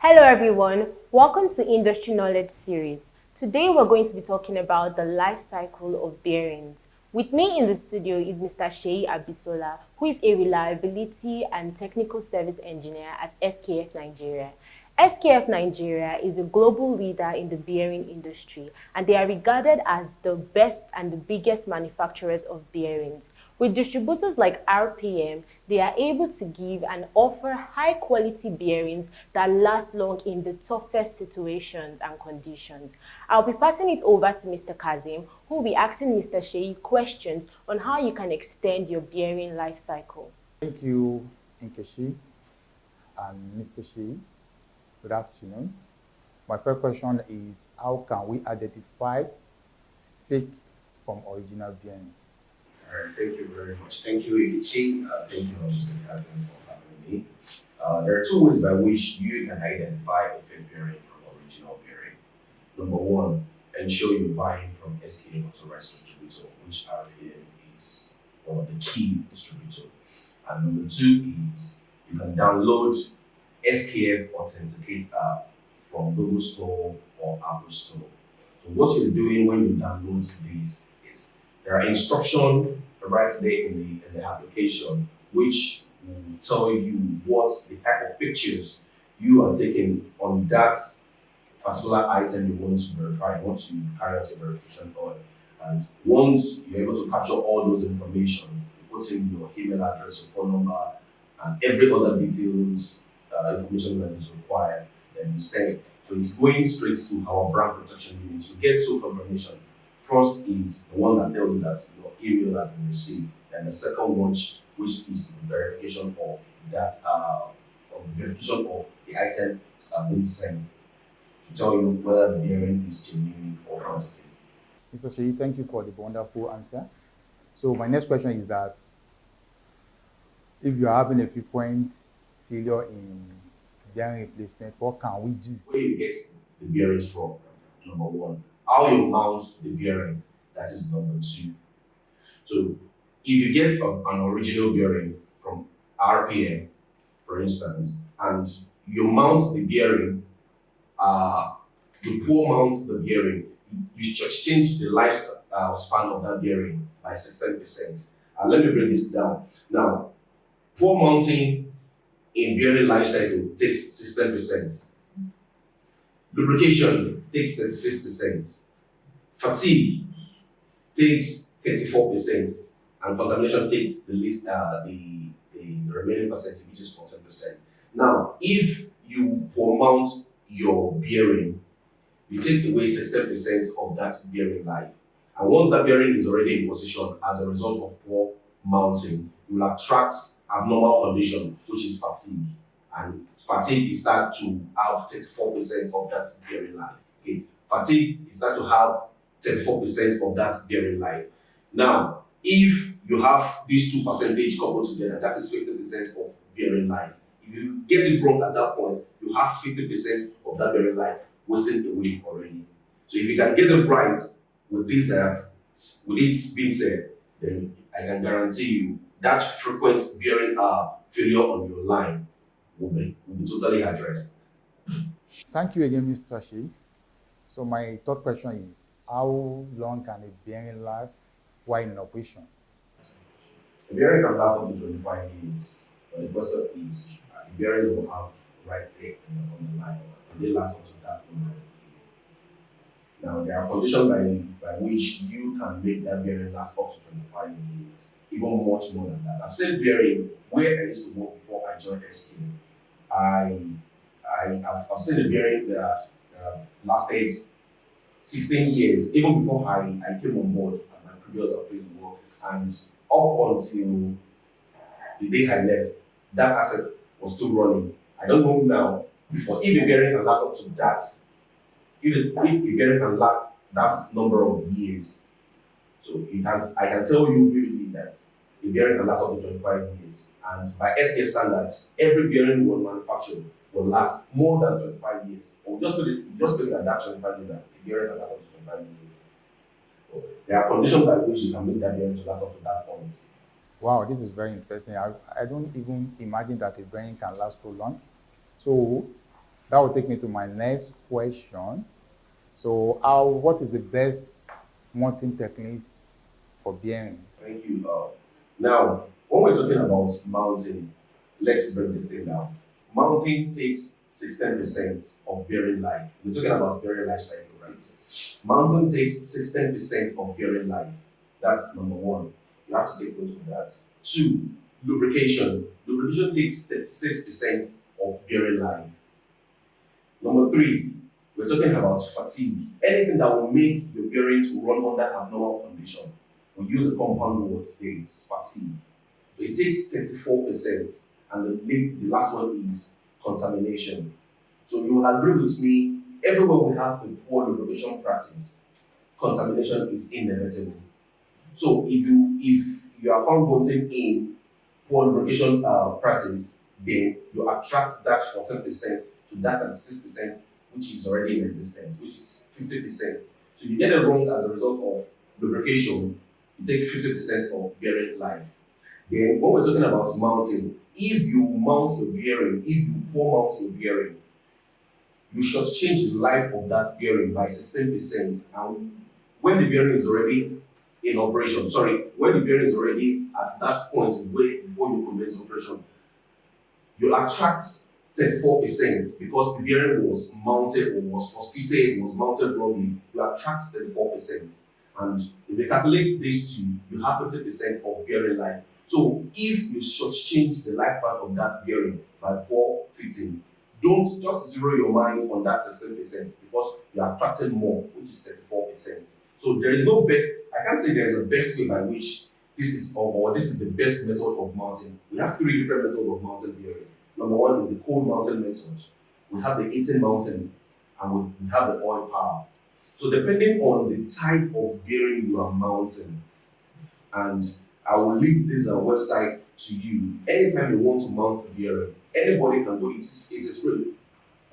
Hello everyone, welcome to Industry Knowledge Series. Today we're going to be talking about the life cycle of bearings. With me in the studio is Mr. Sheyi Abisola, who is a reliability and technical service engineer at SKF Nigeria. SKF Nigeria is a global leader in the bearing industry, and they are regarded as the best and the biggest manufacturers of bearings. With distributors like RPM, they are able to give and offer high quality bearings that last long in the toughest situations and conditions. I'll be passing it over to Mr. Kazim, who will be asking Mr. Sheyi questions on how you can extend your bearing life cycle. Thank you, Nkechi and Mr. Shi. Good afternoon. My first question is, how can we identify fake from original bearing? All right, thank you very much. Thank you, Ikichi. Thank you, Mr. Kazim, for having me. There are two ways by which you can identify a fake bearing from original bearing. Number one, ensure you're buying from SKF authorized distributor, which RPM is one of the key distributors. And number two is you can download SKF Authenticate app from Google Store or Apple Store. So what you're doing when you download this is there are instructions right there in the application which will tell you what the type of pictures you are taking on that particular item you want to verify, you want to carry out a verification on. And once you're able to capture all those information, you put in your email address, your phone number, and every other details, information that is required, then you send it. So it's going straight to our brand protection unit. You get two confirmation. First is the one that tells you that your email has been received, and the second one, which is the verification of that, the item being sent to tell you whether the bearing is genuine or counterfeit. Mr. Shi, thank you for the wonderful answer. So my next question is that if you're having a frequent failure in bearing replacement, what can we do? Where you get the bearings from, number one. How you mount the bearing, that is number two. So if you get an original bearing from RPM, for instance, and you mount the bearing, you pour mount the bearing, you just change the lifespan of that bearing by 16%. Let me break this down. Now, pour mounting in bearing life cycle takes 16%. Lubrication takes 36%. Fatigue takes 34%. And contamination takes the remaining percentage, which is 14%. Now, if you pour mount your bearing, you take away 60% of that bearing life. And once that bearing is already in position as a result of poor mounting, you will attract abnormal condition, which is fatigue. And fatigue is start to have 34% of that bearing life. Okay. Fatigue is start to have 34% of that bearing life. Now, if you have these two percentage coupled together, that is 50% of bearing life. If you get it wrong at that point, you have 50% of that bearing life wasted away already. So if you can get it right with this with it being said, then I can guarantee you that frequent bearing failure on your line will be totally addressed. Thank you again, Mr. Shi. So my third question is, how long can a bearing last while in operation? The bearing can last up to 25 years, but the question is the bearings will have right there on the line, and they last up to that number of years. Now, there are conditions by which you can make that bearing last up to 25 years, even much more than that. I've seen bearing where I used to work before I joined SK. I've seen the bearing that have lasted 16 years, even before I came on board at my previous place of work, and up until the day I left, that asset was still running. I don't know now, but if a bearing can last up to that, if a bearing can last that number of years, so I can tell you vividly that a bearing can last up to 25 years. And by SK standards, every bearing will manufacture will last more than 25 years. Or just put it at that 25 years, that a bearing can last up to 25 years. So there are conditions by which you can make that bearing to last up to that point. Wow, this is very interesting. I don't even imagine that a bearing can last so long. So That will take me to my next question. So, what is the best mounting techniques for bearing? Thank you. Now, when we're talking about mounting, let's break this thing down. Mounting takes 16% of bearing life. We're talking about bearing life cycle, right? Mounting takes 16% of bearing life. That's number one. You have to take note of that. Two, lubrication. Lubrication takes 36% of bearing life. Number three, we're talking about fatigue. Anything that will make your bearing to run under abnormal condition. We use a compound word there, it's fatigue. So it takes 34%, and the last one is contamination. So you will agree with me, everywhere we have a poor lubrication practice, contamination is inevitable. So if you are found wanting in poor lubrication practice, then you attract that 14% to that 36%, which is already in existence, which is 50%. So if you get it wrong as a result of lubrication, you take 50% of bearing life. Then when we're talking about mounting, if you mount your bearing, if you poor mount your bearing, you should change the life of that bearing by 16%. And when the bearing is already in operation, when the bearing is already at that point where before you commence operation, you attract 34% because the bearing was mounted or was first fitted, was mounted wrongly. You attract 34%. And if you calculate these two, you have 50% of bearing life. So if you shortchange the lifespan of that bearing by poor fitting, don't just zero your mind on that 16% because you are attracting more, which is 34%. So there is no best, I can't say there is a best way by which this is or this is the best method of mounting. We have three different methods of mounting bearing. Number one is the cold mounting method. We have the heating mounting, and we have the oil power. So depending on the type of bearing you are mounting, and I will link this website to you. Anytime you want to mount a bearing, anybody can do it. It is free.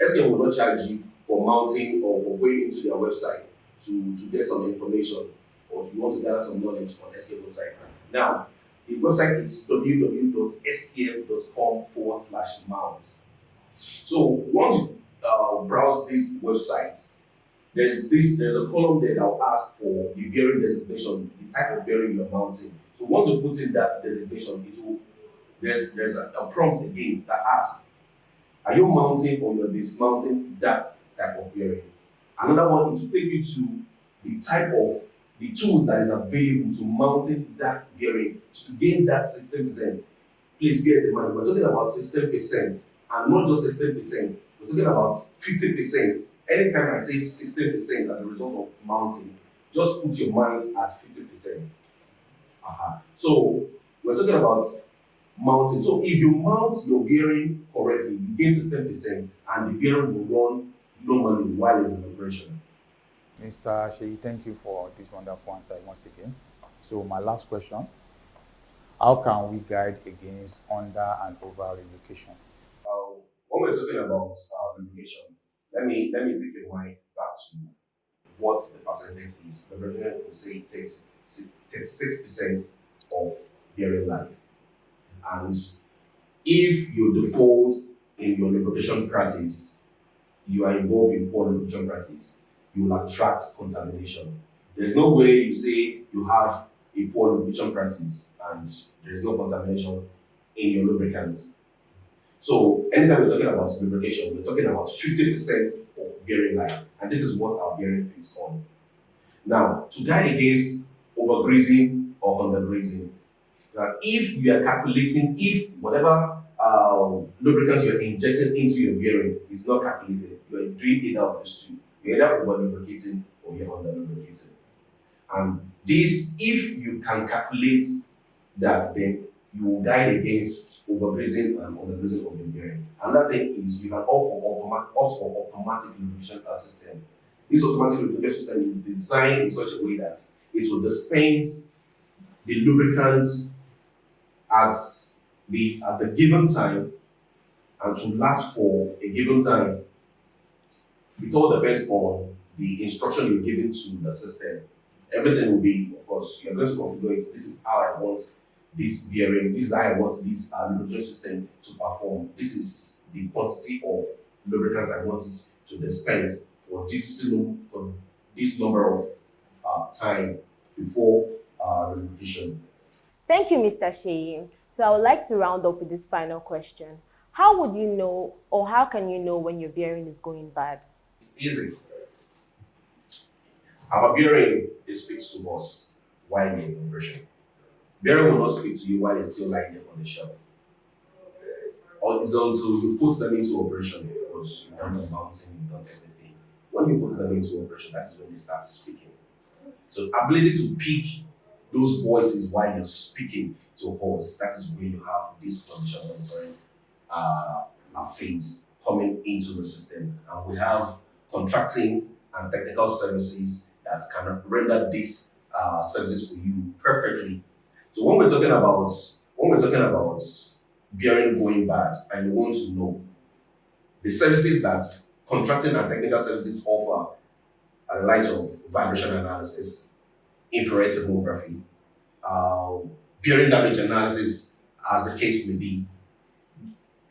SKF will not charge you for mounting or for going into their website to get some information or if you want to gather some knowledge on SKF website. Now, the website is www.skf.com/mount. So once you browse these websites, there's a column there that will ask for the bearing designation, the type of bearing you're mounting. So once you put in that designation, there's a prompt again that asks, are you mounting or you're dismounting that type of bearing? Another one is to take you to the type of the tools that is available to mounting that bearing to gain that 16%. Please bear in mind, we're talking about 16% and not just 16%, we're talking about 50%. Anytime I say 16% as a result of mounting, just put your mind at 50%. So we're talking about mounting. So if you mount your bearing correctly, you gain 16% and the bearing will run normally while it's in operation. Mr. Sheyi, thank you for this wonderful answer once again. So my last question, how can we guide against under and over lubrication? When we're talking about lubrication, let me take your mind back to what the percentage is. Lubrication will say it takes 36% of bearing life. And if you default in your lubrication practice, you are involved in poor lubrication practice, you will attract contamination. There's no way you say you have a poor lubrication practice and there is no contamination in your lubricants. So anytime we're talking about lubrication, we're talking about 50% of bearing life, and this is what our bearing feeds on. Now, to guide against overgreasing or undergreasing, if you are calculating, if whatever lubricant you're injecting into your bearing is not calculated, you are doing either of those two. You're either over lubricating or you're under lubricating. And this, if you can calculate that, then you will guide against overgrazing and undergrazing of the bearing. Another thing is you can opt for automatic lubrication system. This automatic lubrication system is designed in such a way that it will dispense the lubricant at the given time and to last for a given time. It all depends on the instruction you're giving to the system. Everything will be, of course, you're going to configure it. This is how I want this bearing, this is how I want this lubrication system to perform. This is the quantity of lubricants I want it to dispense for this number of time before lubrication. Thank you, Mr. Sheyi. So I would like to round up with this final question. How would you know, or how can you know when your bearing is going bad? It's easy. Our bearing it speaks to us while in operation. Bearing will not speak to you while it's still lying there on the shelf. Or it's until you put them into operation, of course, you've done the mounting, you've done everything. When you put them into operation, that's when they start speaking. So ability to pick those voices while you're speaking to us, that is where you have this condition monitoring phase coming into the system. And we have contracting and technical services that can render these services for you perfectly. So when we're talking about bearing going bad, and you want to know the services that contracting and technical services offer are the likes of vibration analysis, infrared thermography, uh, bearing damage analysis, as the case may be.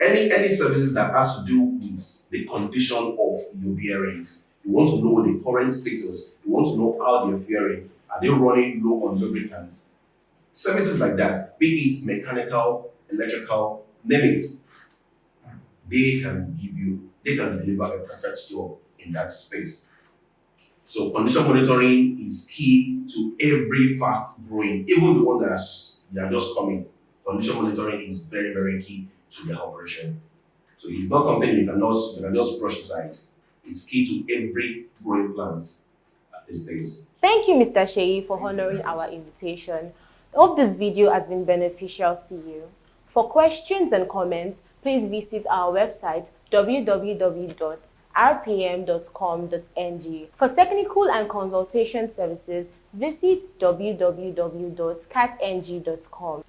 Any services that has to do with the condition of your bearings. You want to know the current status. You want to know how they're faring. Are they running low on lubricants? Services like that, be it mechanical, electrical, name it, they can deliver a perfect job in that space. So condition monitoring is key to every fast growing, even the one that are just coming. Condition monitoring is very, very key to their operation. So it's not something you can just brush aside. It's key to every growing plant these days. Thank you, Mr. Sheyi, for honoring our invitation. I hope this video has been beneficial to you. For questions and comments, please visit our website www.rpm.com.ng. For technical and consultation services, visit www.catng.com.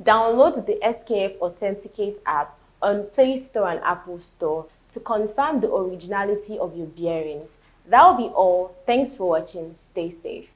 Download the SKF Authenticate app on Play Store and Apple Store to confirm the originality of your bearings. That'll be all. Thanks for watching. Stay safe.